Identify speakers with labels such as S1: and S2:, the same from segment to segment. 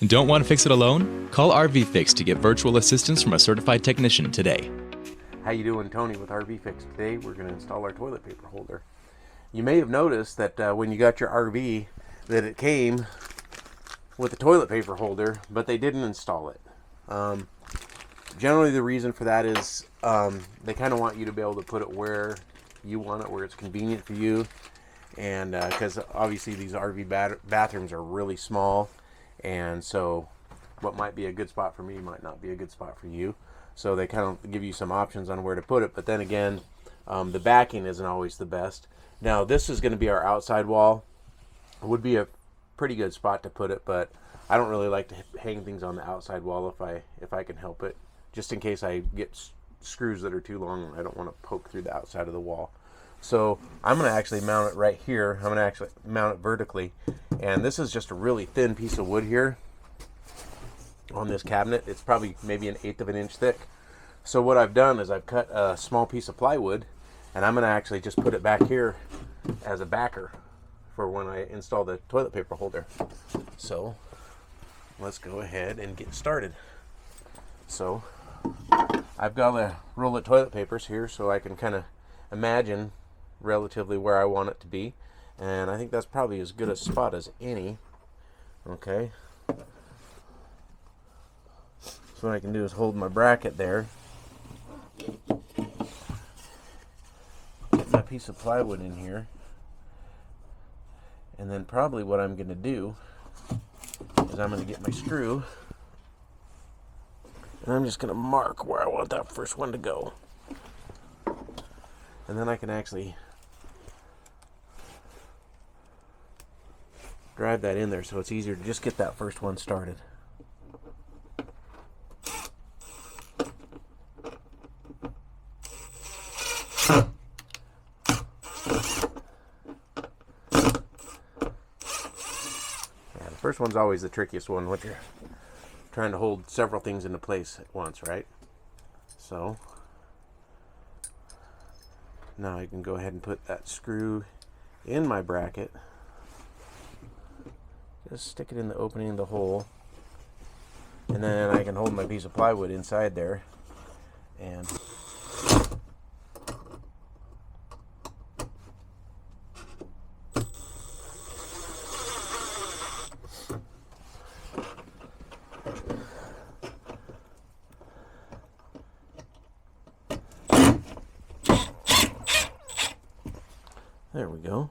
S1: Don't want to fix it alone? Call RVFix to get virtual assistance from a certified technician today.
S2: How you doing? Tony with RVFix. Today we're going to install our toilet paper holder. You may have noticed that when you got your RV that it came with a toilet paper holder, but they didn't install it. Generally the reason for that is they kind of want you to be able to put it where you want it, where it's convenient for you, and because obviously these RV bathrooms are really small, and so what might be a good spot for me might not be a good spot for you. So they kind of give you some options on where to put it, but then again, the backing isn't always the best. Now this is going to be our outside wall. It would be a pretty good spot to put it, but I don't really like to hang things on the outside wall if I can help it, just in case I get screws that are too long and I don't want to poke through the outside of the wall. So I'm going to actually mount it right here. I'm going to actually mount it vertically, and this is just a really thin piece of wood here on this cabinet. It's probably maybe 1/8 of an inch thick. So what I've done is I've cut a small piece of plywood, and I'm going to actually just put it back here as a backer for when I install the toilet paper holder. So let's go ahead and get started. So I've got a roll of toilet papers here so I can kind of imagine relatively where I want it to be, and I think that's probably as good a spot as any. Okay, so what I can do is hold my bracket there, get my piece of plywood in here, and then probably what I'm going to do is I'm going to get my screw, and I'm just going to mark where I want that first one to go. And then I can actually drive that in there so it's easier to just get that first one started. Yeah, the first one's always the trickiest one when you're trying to hold several things into place at once, right? So now I can go ahead and put that screw in my bracket. Just stick it in the opening of the hole, and then I can hold my piece of plywood inside there, and there we go.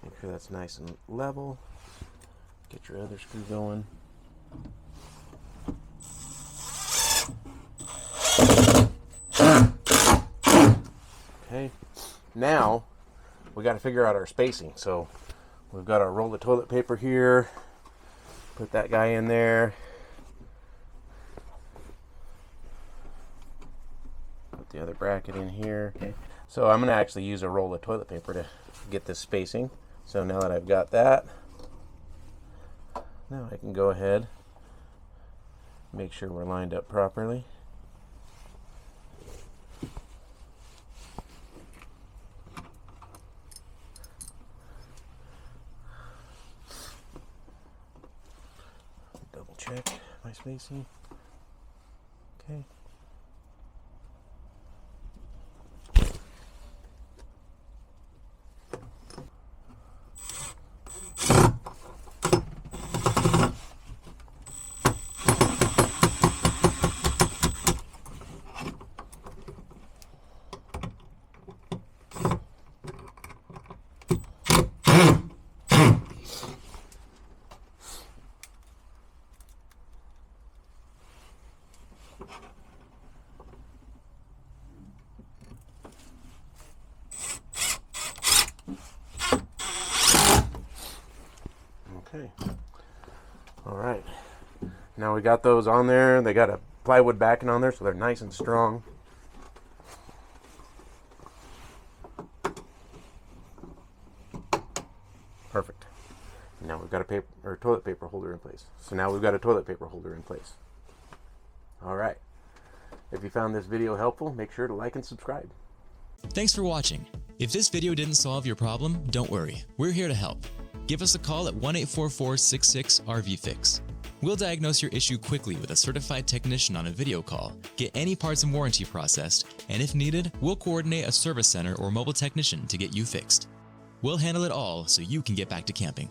S2: Make sure that's nice and level. Get your other screw going. Okay, now we got to figure out our spacing. So we've got our roll of toilet paper here. Put that guy in there. Put the other bracket in here. Okay. So I'm going to actually use a roll of toilet paper to get this spacing. So now that I've got that, now I can go ahead, make sure we're lined up properly. Double check my spacing. Okay. Okay. All right. Now we got those on there. They got a plywood backing on there, so they're nice and strong. Perfect. Now we've got a toilet paper holder in place. So now we've got a toilet paper holder in place. All right. If you found this video helpful, make sure to like and subscribe.
S1: Thanks for watching. If this video didn't solve your problem, don't worry. We're here to help. Give us a call at 1-844-66-RVFix. We'll diagnose your issue quickly with a certified technician on a video call, get any parts and warranty processed, and if needed, we'll coordinate a service center or mobile technician to get you fixed. We'll handle it all so you can get back to camping.